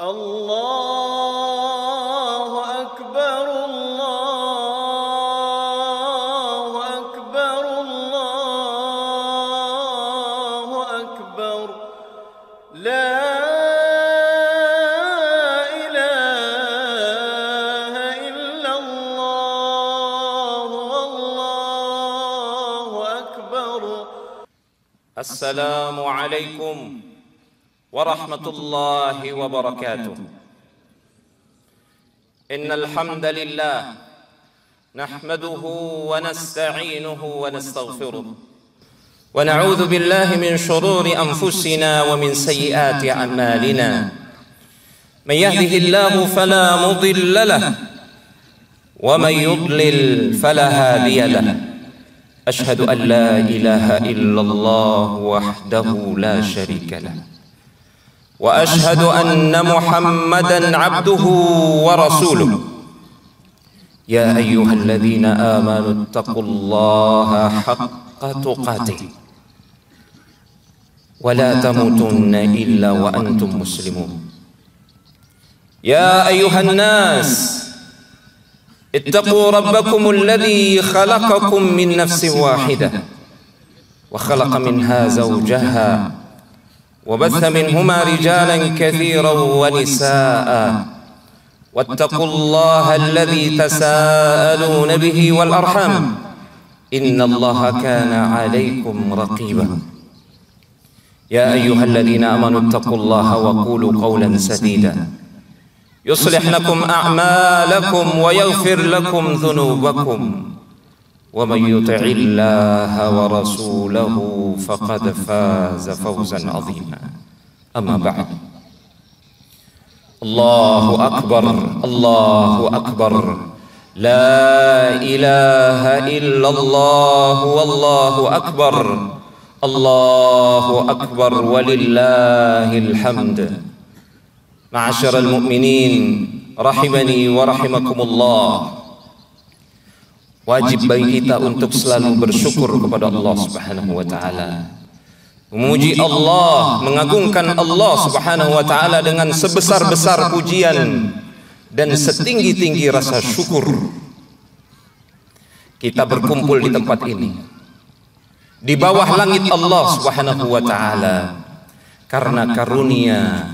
Allahu Akbar, Allahu Akbar, Allahu Akbar. La ilaha illallah, Allahu Akbar. Assalamu alaikum warahmatullahi wabarakatuh. Innal hamdalillah nahmaduhu wa nasta'inuhu wa nastaghfiruh wa na'udzu billahi min shururi anfusina wa min sayyiati a'malina. Man yahdihillahu fala mudilla lahu wa man yudlil fala hadiya lahu. Ashhadu an la ilaha illallah wahdahu la syarika lahu wa ashhadu anna Muhammadan abduhu wa rasuluh. Ya ayyuhalladzina amanu taqullaha haqqa tuqatih wa la tamutunna illa wa antum muslimun. Ya ayyuhan nas ittaqu rabbakum alladzi khalaqakum min nafsin wahidah wa khalaqa minha zawjaha وبث منهما رجالا كثيرا ونساء واتقوا الله الذي تساءلون به والأرحام إن الله كان عليكم رقيبا. يا أيها الذين آمنوا اتقوا الله وقولوا قولا سديدا يصلح لكم أعمالكم ويغفر لكم ذنوبكم ومن يطع الله ورسوله فقد فاز فوزا عظيما. أما بعد. الله أكبر، الله أكبر، لا إله إلا الله والله أكبر، الله أكبر ولله الحمد. معاشر المؤمنين رحمني ورحمكم الله. Wajib bagi kita untuk selalu bersyukur kepada Allah Subhanahu wa taala. Memuji Allah, mengagungkan Allah Subhanahu wa taala dengan sebesar-besar pujian dan setinggi-tinggi rasa syukur. Kita berkumpul di tempat ini di bawah langit Allah Subhanahu wa taala karena karunia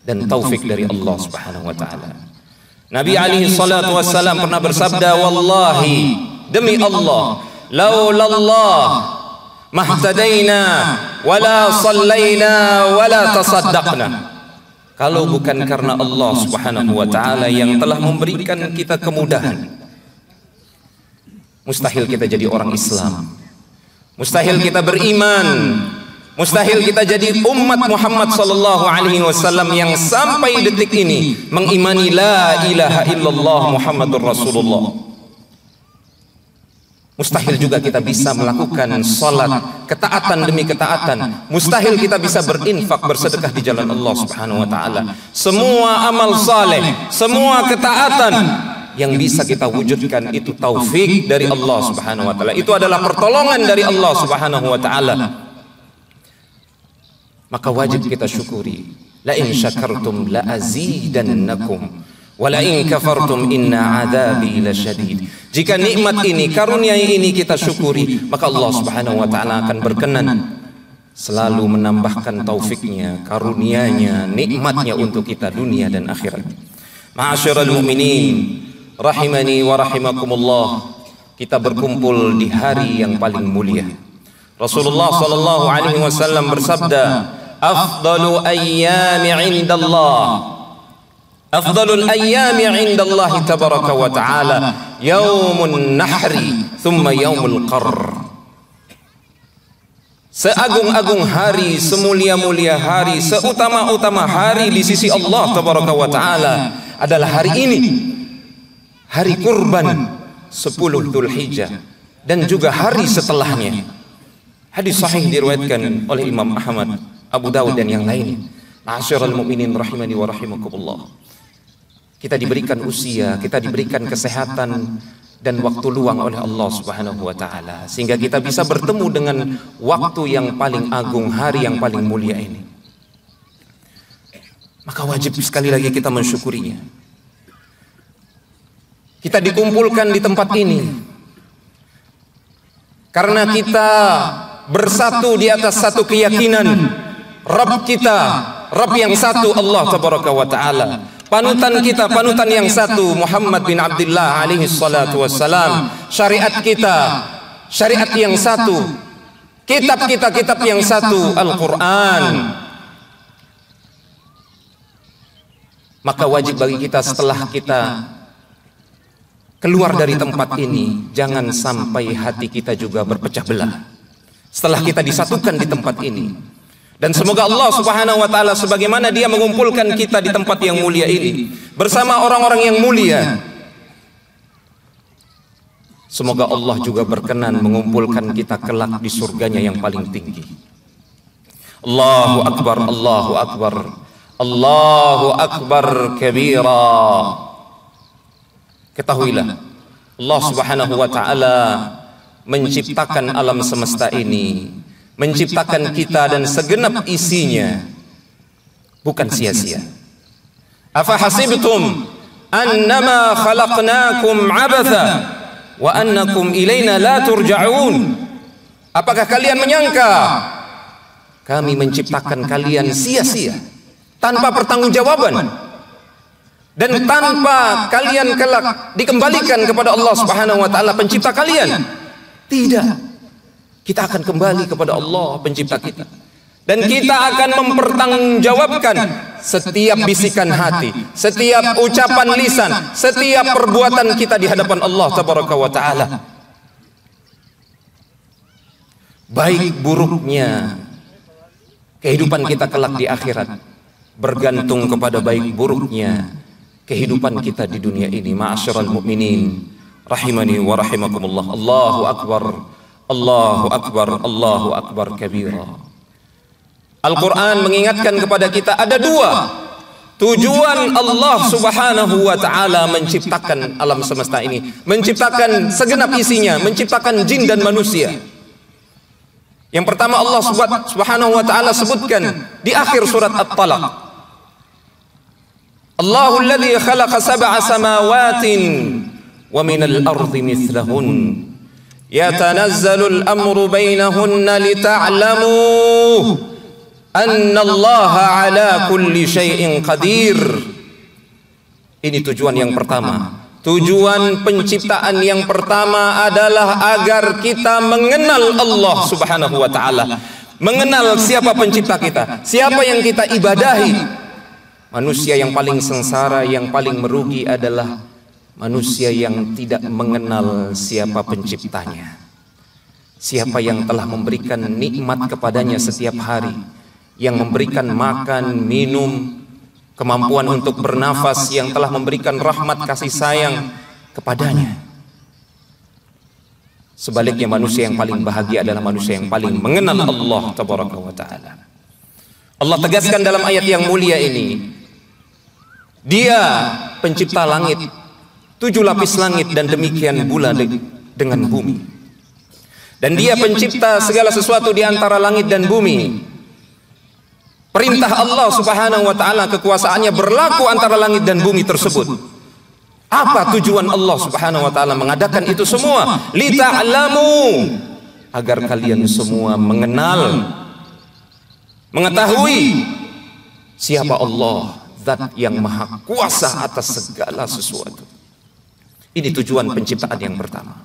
dan taufik dari Allah Subhanahu wa taala. Nabi alaihi salatu wassalam pernah bersabda, wallahi, demi Allah, laulallah mahtadaina wala sallaina wala tasaddaqna. Kalau bukan karena Allah Subhanahu wa taala yang telah memberikan kita kemudahan, mustahil kita jadi orang Islam, mustahil kita beriman, mustahil kita jadi umat Muhammad sallallahu alaihi wasallam yang sampai detik ini mengimani la ilaha illallah Muhammadur Rasulullah. Mustahil juga kita bisa melakukan salat, ketaatan demi ketaatan. Mustahil kita bisa berinfak, bersedekah di jalan Allah Subhanahu wa taala. Semua amal saleh, semua ketaatan yang bisa kita wujudkan itu taufik dari Allah Subhanahu wa taala. Itu adalah pertolongan dari Allah Subhanahu wa taala. Maka wajib kita syukuri. La in syakartum la azidannakum wa la in kafartum inna adzabi lasyadid. Jika nikmat ini, karunia ini kita syukuri, maka Allah Subhanahu wa taala akan berkenan selalu menambahkan taufiknya, karunianya, nikmatnya untuk kita dunia dan akhirat. Ma'asyiral mu'minin rahimani wa rahimakumullah. Kita berkumpul di hari yang paling mulia. Rasulullah sallallahu alaihi wasallam bersabda, afdalu ayyami 'indallah, afdalul ayyami 'indallahi tabaraka wa ta'ala yaumun nahri thumma yaumul qarr. Seagung-agung hari, semulia-mulia hari, seutama-utama hari di sisi Allah tabaraka wa ta'ala adalah hari ini, hari kurban 10 Dzulhijjah, dan juga hari setelahnya. Hadis sahih diriwayatkan oleh Imam Ahmad, Abu Dawud dan yang lainnya. Ma'asyiral mu'minin rahimani wa rahimakumullah. Kita diberikan usia, kita diberikan kesehatan dan waktu luang oleh Allah Subhanahu wa taala sehingga kita bisa bertemu dengan waktu yang paling agung, hari yang paling mulia ini. maka wajib sekali lagi kita mensyukurinya. Kita dikumpulkan di tempat ini karena kita bersatu di atas satu keyakinan, Rabb kita, Rabb yang satu, Allah Tabaraka wa Ta'ala. Panutan kita, panutan yang satu, Muhammad bin Abdullah alaihi salatu wassalam. Syariat kita, syariat yang satu. Kitab kita, kitab yang satu, Al-Quran. Maka wajib bagi kita setelah kita keluar dari tempat ini, jangan sampai hati kita juga berpecah belah setelah kita disatukan di tempat ini. Dan semoga Allah Subhanahu wa Ta'ala sebagaimana Dia mengumpulkan kita di tempat yang mulia ini bersama orang-orang yang mulia, semoga Allah juga berkenan mengumpulkan kita kelak di surganya yang paling tinggi. Allahu Akbar, Allahu Akbar, Allahu Akbar kabira. Ketahuilah, Allah Subhanahu wa Ta'ala menciptakan alam semesta ini, menciptakan kita dan segenap isinya bukan sia-sia. Afa hasibtum annama khalaqnakum abatha wa annakum ilaina la turja'un. Apakah kalian menyangka kami menciptakan kalian sia-sia tanpa pertanggungjawaban dan tanpa kalian kelak dikembalikan kepada Allah Subhanahu wa Ta'ala pencipta kalian? Tidak. Kita akan kembali kepada Allah pencipta kita, dan kita akan mempertanggungjawabkan setiap bisikan hati, setiap ucapan lisan, setiap perbuatan kita di hadapan Allah Tabaraka wa Ta'ala. Baik buruknya kehidupan kita kelak di akhirat bergantung kepada baik buruknya kehidupan kita di dunia ini. Ma'asyiral mu'minin rahimani wa rahimakumullah. Allahu Akbar, Allahu Akbar, Allahu Akbar kabira. Al-Quran mengingatkan kepada kita ada dua tujuan Allah Subhanahu wa Ta'ala menciptakan alam semesta ini, menciptakan segenap isinya, menciptakan jin dan manusia. Yang pertama Allah Subhanahu wa Ta'ala sebutkan di akhir surat At-Talaq, Allahul ladzi khalaqa sab'a samawatin wa minal ardi mithlahun yatanazzalul amru bainahunna lita'lamu annallaha ala kulli syai'in qadir. Ini tujuan yang pertama. Tujuan penciptaan yang pertama adalah agar kita mengenal Allah Subhanahu wa Ta'ala, mengenal siapa pencipta kita, siapa yang kita ibadahi. Manusia yang paling sengsara, yang paling merugi adalah manusia yang tidak mengenal siapa penciptanya, siapa yang telah memberikan nikmat kepadanya setiap hari, yang memberikan makan, minum, kemampuan untuk bernafas, yang telah memberikan rahmat kasih sayang kepadanya. Sebaliknya manusia yang paling bahagia adalah manusia yang paling mengenal Allah Tabaraka wa Ta'ala. Allah tegaskan dalam ayat yang mulia ini, Dia pencipta langit, 7 lapis langit dan demikian pula dengan bumi. Dan Dia pencipta segala sesuatu di antara langit dan bumi. Perintah Allah Subhanahu wa Ta'ala, kekuasaannya berlaku antara langit dan bumi tersebut. Apa tujuan Allah Subhanahu wa Ta'ala mengadakan itu semua? Lita'lamu, agar kalian semua mengenal, mengetahui siapa Allah, Zat yang maha kuasa atas segala sesuatu. Ini tujuan penciptaan yang pertama.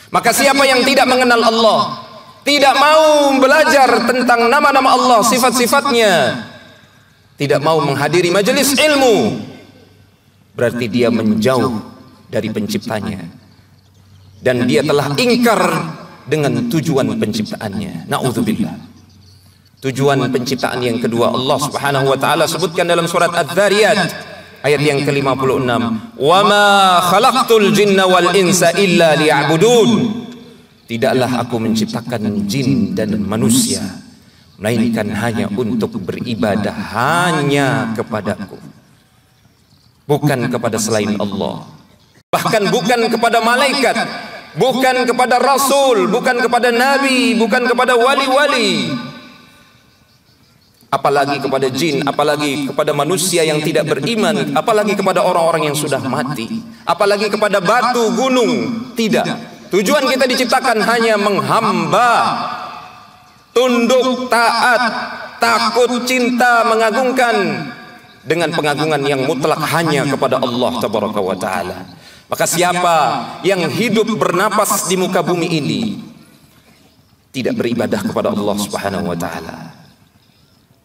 Maka siapa yang tidak mengenal Allah, tidak mau belajar tentang nama-nama Allah, sifat-sifatnya, tidak mau menghadiri majelis ilmu, berarti dia menjauh dari penciptanya, dan dia telah ingkar dengan tujuan penciptaannya. Na'udzubillah. Tujuan penciptaan yang kedua Allah Subhanahu wa Ta'ala sebutkan dalam surat Adz-Dzariyat ayat yang ke-56, "Wa ma khalaqtul jinna wal insa illa liya'budun." Tidaklah aku menciptakan jin dan manusia melainkan hanya untuk beribadah hanya kepadaku, bukan kepada selain Allah, bahkan bukan kepada malaikat, bukan kepada rasul, bukan kepada nabi, bukan kepada wali-wali. apalagi kepada jin, apalagi kepada manusia yang tidak beriman, apalagi kepada orang-orang yang sudah mati, apalagi kepada batu, gunung. Tidak. Tujuan kita diciptakan hanya menghamba, tunduk, taat, takut, cinta, mengagungkan, dengan pengagungan yang mutlak hanya kepada Allah Tabaraka wa Ta'ala. Maka siapa yang hidup bernapas di muka bumi ini tidak beribadah kepada Allah Subhanahu wa Ta'ala,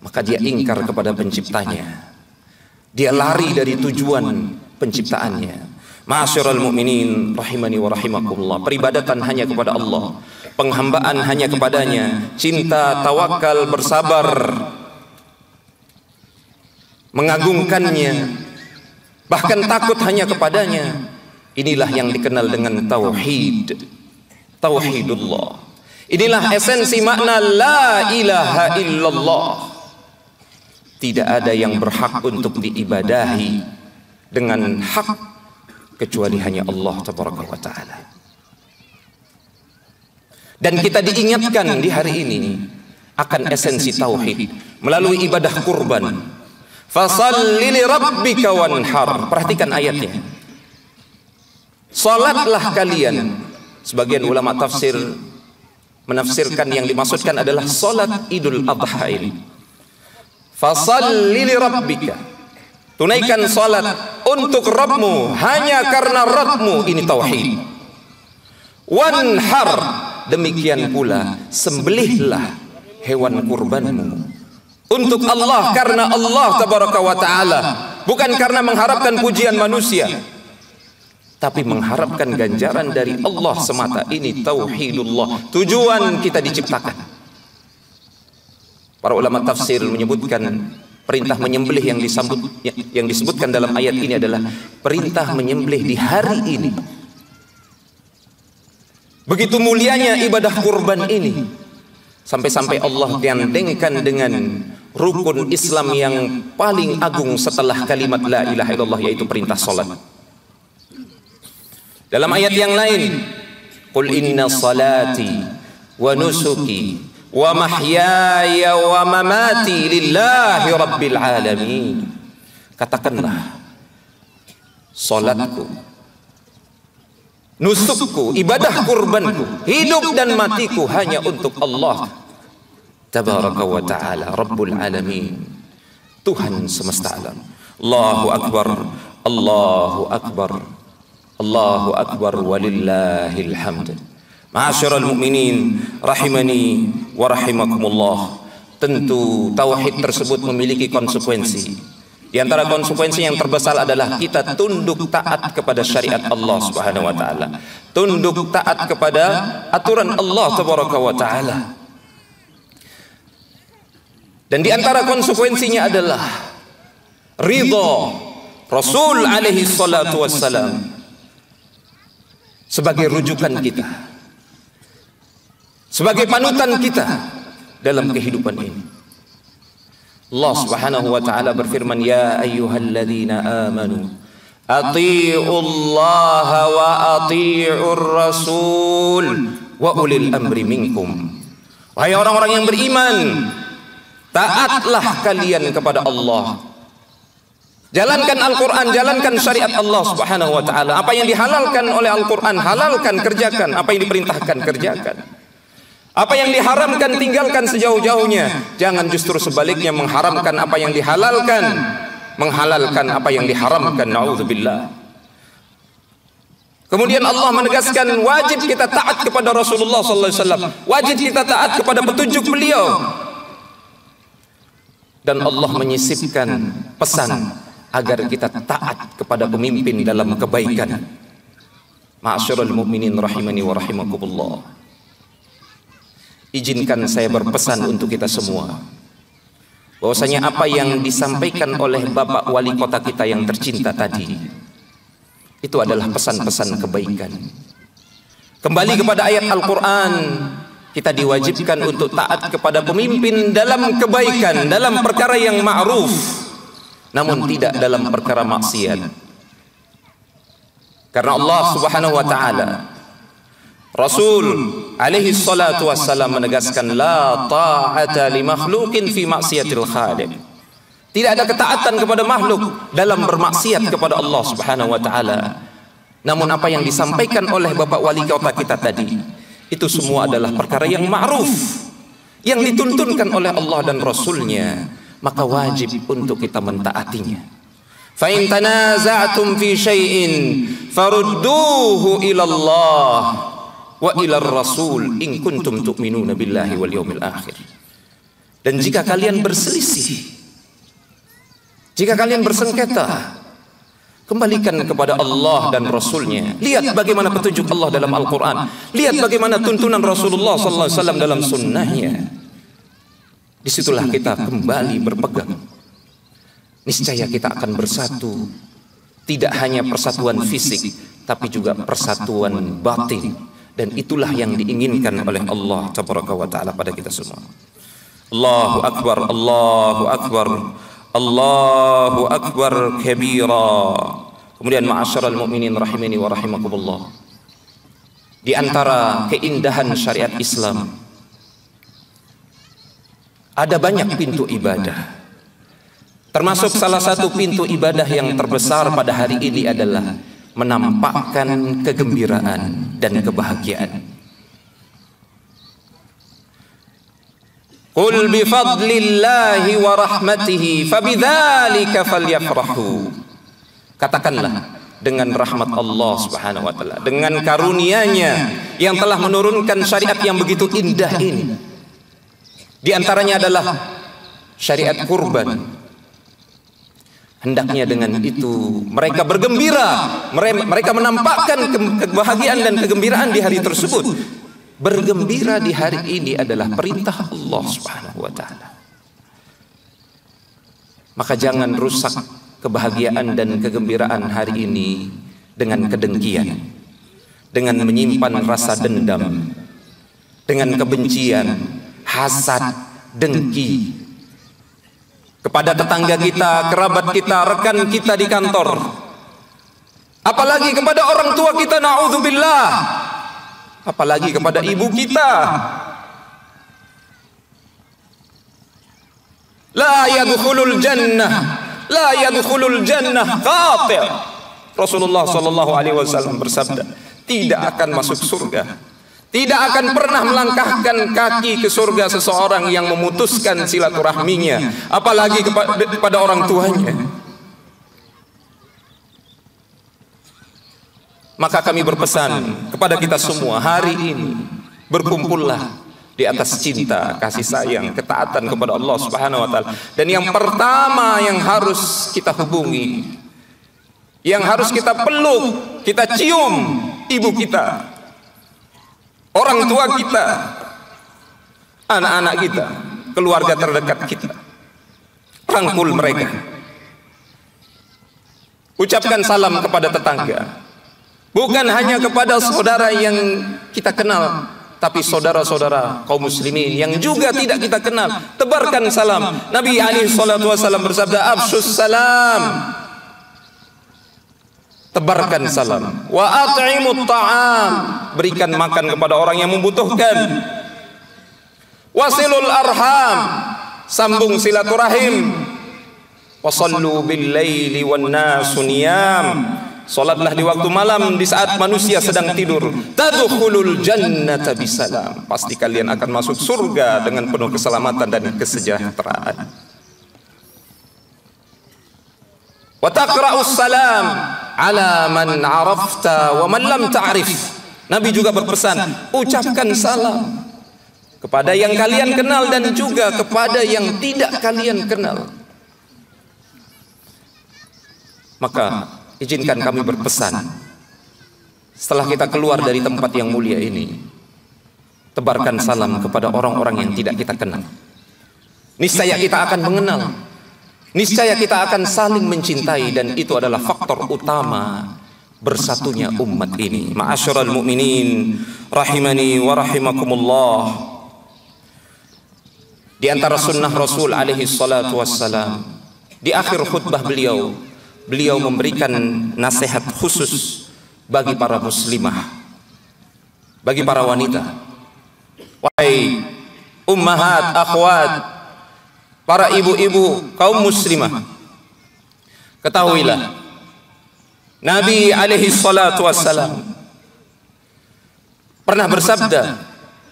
maka dia ingkar kepada penciptanya. Dia lari dari tujuan penciptaannya. Ma'asyiral mu'minin rahimani wa rahimakumullah. Peribadatan hanya kepada Allah, penghambaan hanya kepadanya, cinta, tawakal, bersabar, mengagungkannya, bahkan takut hanya kepadanya. Inilah yang dikenal dengan tauhid, tauhidullah. Inilah esensi makna la ilaha illallah. Tidak ada yang berhak untuk diibadahi dengan hak kecuali hanya Allah Tabaraka wa Ta'ala. Dan kita diingatkan di hari ini akan esensi tauhid melalui ibadah kurban. Fasalli li rabbika wanhar. Perhatikan ayatnya. Salatlah kalian. Sebagian ulama tafsir menafsirkan yang dimaksudkan adalah salat Idul Adha ini. Fasalli li rabbika. Tunaikan salat untuk Rabbmu hanya karena Rabbmu, ini tauhid. Wanhar, demikian pula sembelihlah hewan kurbanmu untuk Allah, karena Allah Tabaraka wa Ta'ala, bukan karena mengharapkan pujian manusia, tapi mengharapkan ganjaran dari Allah semata. Ini tauhidullah, tujuan kita diciptakan. Para ulama tafsir menyebutkan perintah menyembelih yang disebutkan dalam ayat ini adalah perintah menyembelih di hari ini. Begitu mulianya ibadah kurban ini, sampai-sampai Allah gandengkan dengan rukun Islam yang paling agung setelah kalimat la ilaha illallah, yaitu perintah salat. Dalam ayat yang lain, qul inna salati wa nusuki wa mahyaya wa mamati lillahi rabbil alamin. Katakanlah, salatku, nusukku, ibadah kurbanku, hidup dan matiku hanya untuk Allah Tabaraka wa Ta'ala, Rabbul Alamin, Tuhan semesta alam. Allahu Akbar, Allahu Akbar, Allahu Akbar, walillahil hamd. Ma'asyiral mu'minin rahimani wa rahimakumullah. Tentu tauhid tersebut memiliki konsekuensi. Di antara konsekuensi yang terbesar adalah kita tunduk taat kepada syariat Allah Subhanahu wa Ta'ala, tunduk taat kepada aturan Allah Tabaraka wa Ta'ala. Dan di antara konsekuensinya adalah ridha Rasul alaihi salatu wassalam sebagai rujukan kita, sebagai panutan kita dalam kehidupan ini. Allah Subhanahu wa Ta'ala berfirman, ya ayyuhalladzina amanu atiiullaha wa atiiur rasul wa ulil amri minkum. Wahai orang-orang yang beriman, taatlah kalian kepada Allah. Jalankan Al-Quran, jalankan syariat Allah Subhanahu wa Ta'ala. Apa yang dihalalkan oleh Al-Quran, halalkan, kerjakan. Apa yang diperintahkan, kerjakan. Apa yang diharamkan, tinggalkan sejauh-jauhnya. Jangan justru sebaliknya mengharamkan apa yang dihalalkan, menghalalkan apa yang diharamkan. Na'udzubillah. Kemudian Allah menegaskan wajib kita taat kepada Rasulullah SAW. Wajib kita taat kepada petunjuk beliau. Dan Allah menyisipkan pesan agar kita taat kepada pemimpin dalam kebaikan. Ma'asyiral mu'minin rahimani wa rahimakumullah. Izinkan saya berpesan untuk kita semua, bahwasanya apa yang disampaikan oleh Bapak Wali Kota kita yang tercinta tadi, itu adalah pesan-pesan kebaikan. Kembali kepada ayat Al-Quran, kita diwajibkan untuk taat kepada pemimpin dalam kebaikan, dalam perkara yang ma'ruf, namun tidak dalam perkara maksiat. Karena Allah Subhanahu wa Ta'ala, Rasul alaihi salatu wassalam menegaskan la ta'ata li makhluqin fi maksiatil khaliq. Tidak ada ketaatan kepada makhluk dalam bermaksiat kepada Allah Subhanahu wa taala. Namun apa yang disampaikan oleh Bapak Wali Kota kita tadi, itu semua adalah perkara yang ma'ruf, yang dituntunkan oleh Allah dan Rasulnya, maka wajib untuk kita mentaatinya. Fa in tanaza'tum fi syai'in farudduhu ila Allah wa ila Rasul in kuntum tu'minuna billahi wal yawmil akhir. Dan jika kalian berselisih, jika kalian bersengketa, kembalikan kepada Allah dan Rasulnya. Lihat bagaimana petunjuk Allah dalam Al-Quran. Lihat bagaimana tuntunan Rasulullah SAW dalam sunnahnya. Disitulah kita kembali berpegang. Niscaya kita akan bersatu. Tidak hanya persatuan fisik, tapi juga persatuan batin. Dan itulah yang diinginkan oleh Allah Tabaraka wa Ta'ala pada kita semua. Allahu Akbar, Allahu Akbar, Allahu Akbar kabira. Kemudian ma'asyiral mu'minin rahimani wa rahimakumullah, di antara keindahan syariat Islam ada banyak pintu ibadah. Termasuk salah satu pintu ibadah yang terbesar pada hari ini adalah menampakkan kegembiraan dan kebahagiaan. Qul bifadlillahi wa rahmatihi fabidzalika falyafrahu. Katakanlah, dengan rahmat Allah Subhanahu wa taala, dengan karunia-Nya yang telah menurunkan syariat yang begitu indah ini. Di antaranya adalah syariat kurban. Hendaknya dengan itu mereka bergembira, mereka menampakkan kebahagiaan dan kegembiraan di hari tersebut. Bergembira di hari ini adalah perintah Allah Subhanahu wa taala. Maka jangan rusak kebahagiaan dan kegembiraan hari ini dengan kedengkian, dengan menyimpan rasa dendam, dengan kebencian, hasad, dengki kepada tetangga kita, kerabat kita, rekan kita di kantor, apalagi kepada orang tua kita, naudzubillah, apalagi kepada ibu kita. La yadkhulul jannah, la yadkhulul jannah qati'. Rasulullah sallallahu alaihi wasallam bersabda, tidak akan masuk surga, tidak akan pernah melangkahkan kaki ke surga seseorang yang memutuskan silaturahminya, apalagi kepada orang tuanya. Maka kami berpesan kepada kita semua, hari ini berkumpullah di atas cinta, kasih sayang, ketaatan kepada Allah Subhanahu wa taala. Dan yang pertama yang harus kita hubungi, yang harus kita peluk, kita cium ibu kita, orang tua kita, anak-anak kita, keluarga terdekat kita. Rangkul mereka. Ucapkan salam kepada tetangga. Bukan hanya kepada saudara yang kita kenal, tapi saudara-saudara kaum muslimin yang juga tidak kita kenal, tebarkan salam. Nabi alaihi salatu wasallam bersabda, afshus salam, tebarkan salam. Wa at'imut ta'am, berikan makan kepada orang yang membutuhkan. Wasilul arham, sambung silaturahim. Wasallu bil laili wan nasu niyam, salatlah di waktu malam di saat manusia sedang tidur. Tadkhulul jannata bisalam, pasti kalian akan masuk surga dengan penuh keselamatan dan kesejahteraan. Wa taqra'us salam ala man 'arafta wa man lam ta'rif. Nabi juga berpesan, ucapkan salam kepada yang kalian kenal dan juga kepada yang tidak kalian kenal. Maka izinkan kami berpesan, setelah kita keluar dari tempat yang mulia ini, tebarkan salam kepada orang-orang yang tidak kita kenal. Niscaya kita akan mengenal, niscaya kita akan saling mencintai, dan itu adalah faktor utama bersatunya umat ini. Ma'asyiral mu'minin rahimani wa rahimakumullah, di antara sunnah Rasul alaihi salatu wassalam, di akhir khutbah beliau memberikan nasihat khusus bagi para muslimah, bagi para wanita, Wahai ummahat, akhwat, para ibu-ibu kaum muslimah, ketahuilah Nabi alaihi salatu wassalam pernah bersabda,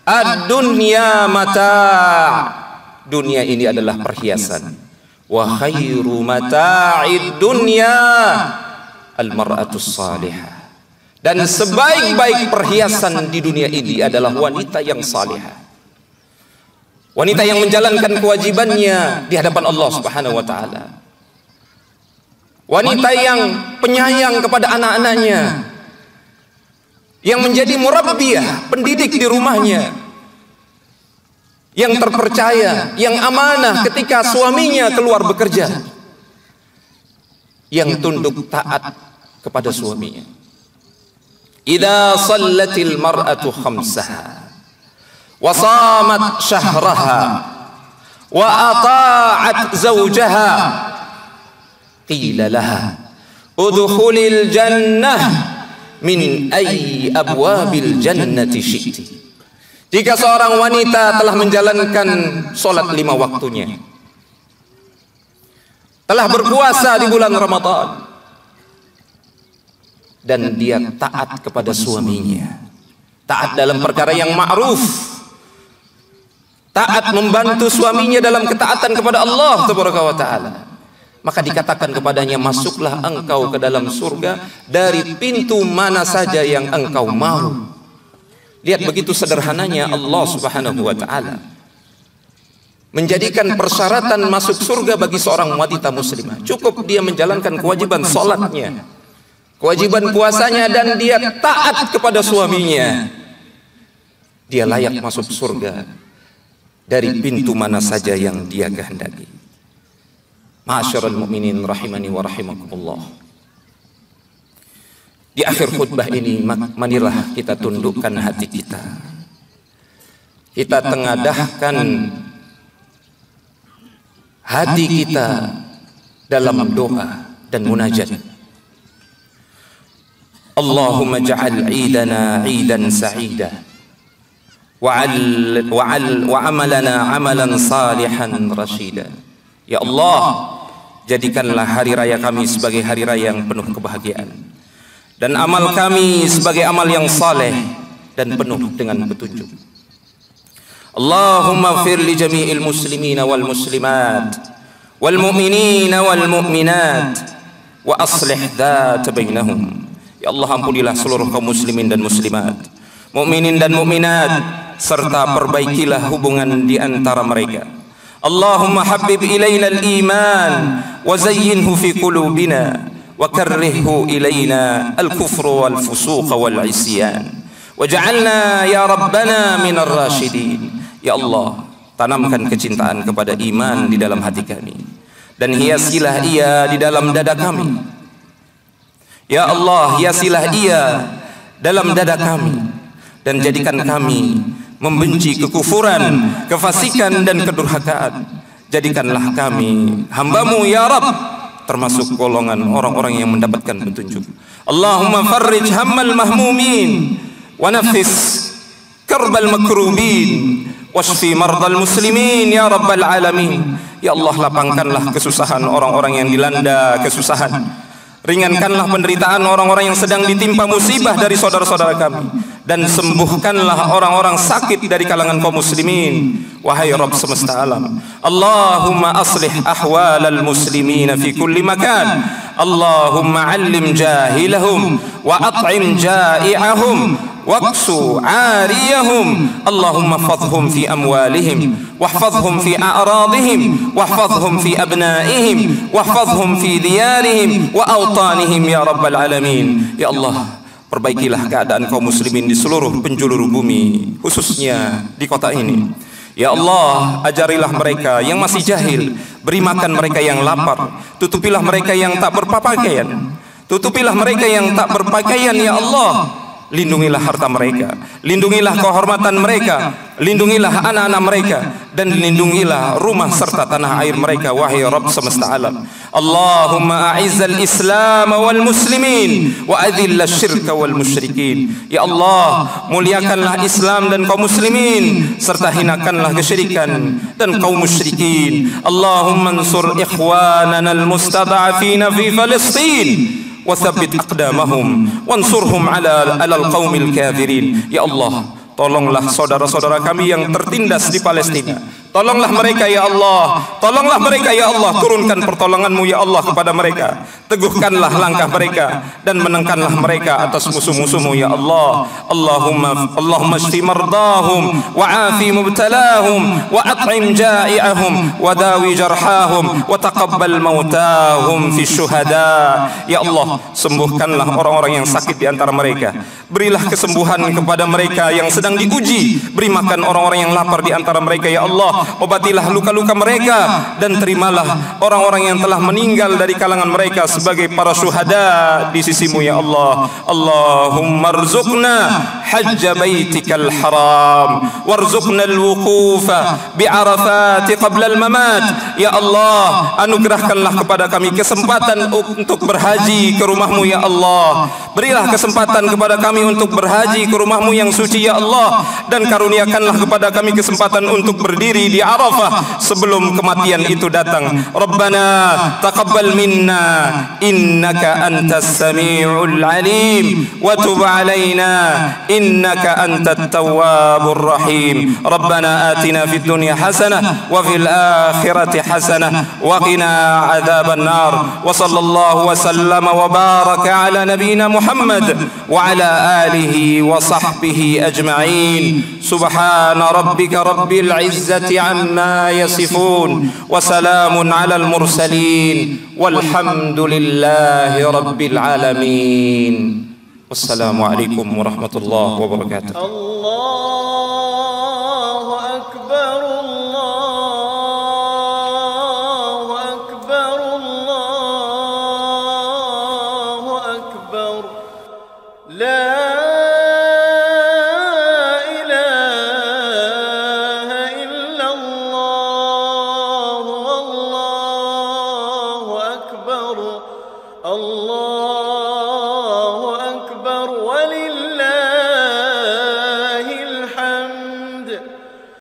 ad-dunya mata', dunia ini adalah perhiasan, wa khairu mata'id dunya al-mar'atus salihah, dan sebaik-baik perhiasan di dunia ini adalah wanita yang salihah, wanita yang menjalankan kewajibannya di hadapan Allah Subhanahu wa taala, wanita yang penyayang kepada anak-anaknya, yang menjadi murabbiyah, pendidik di rumahnya, yang terpercaya, yang amanah ketika suaminya keluar bekerja, yang tunduk taat kepada suaminya. Idza sallatil mar'atu khamsaha wa shamat syahraha wa ata'at zawjaha qila laha udkhulil jannah min ayyi abwabil jannati syi'ti. Jika seorang wanita telah menjalankan sholat 5 waktunya, telah berpuasa di bulan Ramadan, dan dia taat kepada suaminya, taat dalam perkara yang ma'ruf, taat membantu suaminya dalam ketaatan kepada Allah Tabaraka wa Ta'ala, maka dikatakan kepadanya, masuklah engkau ke dalam surga dari pintu mana saja yang engkau mau. Lihat begitu sederhananya Allah Subhanahu wa Ta'ala menjadikan persyaratan masuk surga bagi seorang wanita muslimah. Cukup dia menjalankan kewajiban sholatnya, kewajiban puasanya, dan dia taat kepada suaminya, dia layak masuk surga dari pintu mana saja yang dia kehendaki. Ma'asyiral mu'minin rahimani wa rahimakumullah. Di akhir khutbah ini, marilah kita tundukkan hati kita, kita tengadahkan hati kita dalam doa dan munajat. Allahumma ja'al 'idana 'idan sa'ida wa amalana 'amalan salihan rasyida. Ya Allah, jadikanlah hari raya kami sebagai hari raya yang penuh kebahagiaan, dan amal kami sebagai amal yang saleh dan penuh dengan petunjuk. Allahumma ighfir li jami'il muslimina wal muslimat wal mu'minina wal mu'minat wa aslih dzata bainahum. Ya Allah, ampunilah seluruh kaum muslimin dan muslimat, mukminin dan mukminat, serta perbaikilah hubungan di antara mereka. Allahumma habbib ilaina al-iman wa zayyinhu fi qulubina wa karrihhu ilaina al-kufra wal fusuqa wal isyan waj'alna ya rabbana minar rasyidin. Ya Allah, tanamkan kecintaan kepada iman di dalam hati kami dan hiasilah ia di dalam dada kami. Ya Allah, hiasilah ia dalam dada kami dan jadikan kami membenci kekufuran, kefasikan dan kedurhakaan. Jadikanlah kami hamba-Mu ya Rabb termasuk golongan orang-orang yang mendapatkan petunjuk. Allahumma farrij hammal mahmumin wa nafis karbal makrubin washfi mardal muslimin ya rabbal alamin. Ya Allah, lapangkanlah kesusahan orang-orang yang dilanda kesusahan, ringankanlah penderitaan orang-orang yang sedang ditimpa musibah dari saudara-saudara kami, dan sembuhkanlah orang-orang sakit dari kalangan kaum muslimin. Wahai Rabb semesta alam, Allahumma aslih ahwalal muslimina fi kulli makan. Allahumma allim jahilahum wa at'im ja'i'ahum waqsu 'ariyahum. Allahumma fadhhum fi amwalihim wahfadhhum fi a'radihim wahfadhhum fi abna'ihim wahfadhhum fi diyarihim wa awtanihim ya rabbal alamin. Ya Allah, perbaikilah keadaan kaum muslimin di seluruh penjuru bumi, khususnya di kota ini. Ya Allah, ajarilah mereka yang masih jahil, beri makan mereka yang lapar, tutupilah mereka yang tak berpakaian, tutupilah mereka yang tak berpakaian ya Allah, lindungilah harta mereka, lindungilah kehormatan mereka, lindungilah anak-anak mereka, dan lindungilah rumah serta tanah air mereka, wahai Rabb semesta alam. Allahumma a'izzal Islam wal muslimin wa adhillal syirka wal musyrikin. Ya Allah, muliakanlah Islam dan kaum muslimin, serta hinakanlah kesyirikan dan kaum musyrikin. Allahumma ansur ikhwanana al-mustada'afina fi Palestin wa thabbit aqdamahum wansurhum ala al-qaumil kafirin. Ya Allah, tolonglah saudara-saudara kami yang tertindas di Palestina. Tolonglah mereka ya Allah, tolonglah mereka ya Allah, turunkan pertolonganmu ya Allah kepada mereka. Teguhkanlah langkah mereka dan menangkanlah mereka atas musuh-musuhmu ya Allah. Allahumma shfi mardahum wa afi mubtalahum wa at'im ja'i'ahum wa dawi jarhahum wa taqabbal mautahum fi syuhada. Ya Allah, sembuhkanlah orang-orang yang sakit di antara mereka. Berilah kesembuhan kepada mereka yang sedang diuji. Beri makan orang-orang yang lapar di antara mereka ya Allah. Obatilah luka-luka mereka dan terimalah orang-orang yang telah meninggal dari kalangan mereka sebagai para syuhada di sisimu ya Allah. Allahumma rzuqna hajja baitikal haram warzuqna al-wuqufa bi Arafat qabla al-mamat. Ya Allah, anugerahkanlah kepada kami kesempatan untuk berhaji ke rumahmu ya Allah. Berilah kesempatan kepada kami untuk berhaji ke rumahmu yang suci ya Allah, dan karuniakanlah kepada kami kesempatan untuk berdiri di Arafah sebelum kematian itu datang. Rabbana taqabbal minna innaka antas sami'ul alim wa tub alaina innaka antat tawwabur rahim. Rabbana atina fid dunya hasanah wa fil akhirati hasanah wa qina adzaban nar. Wa sallallahu wa sallama wa baraka ala nabiyyina Muhammad wa ala alihi wa sahbihi ajma'in. Subhana rabbika rabbil izzati amma yasifun wa salamun alal mursalin walhamdulillahi rabbil alamin. Wassalamualaikum warahmatullahi wabarakatuh. Allah